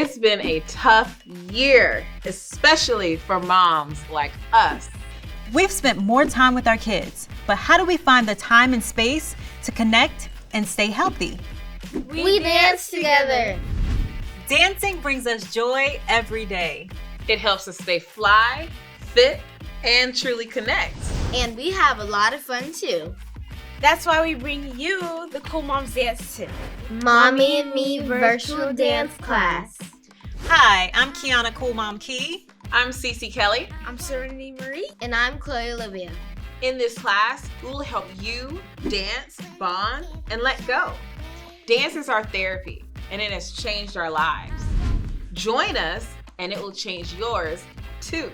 It's been a tough year, especially for moms like us. We've spent more time with our kids, but how do we find the time and space to connect and stay healthy? We dance together. Dancing brings us joy every day. It helps us stay fly, fit, and truly connect. And we have a lot of fun too. That's why we bring you the Cool Moms Dance to Mommy and Me virtual dance class. Hi, I'm Kiana Cool Mom Key. I'm Cece Kelly. I'm Serenity Marie. And I'm Chloe Olivia. In this class, we'll help you dance, bond, and let go. Dance is our therapy, and it has changed our lives. Join us, and it will change yours too.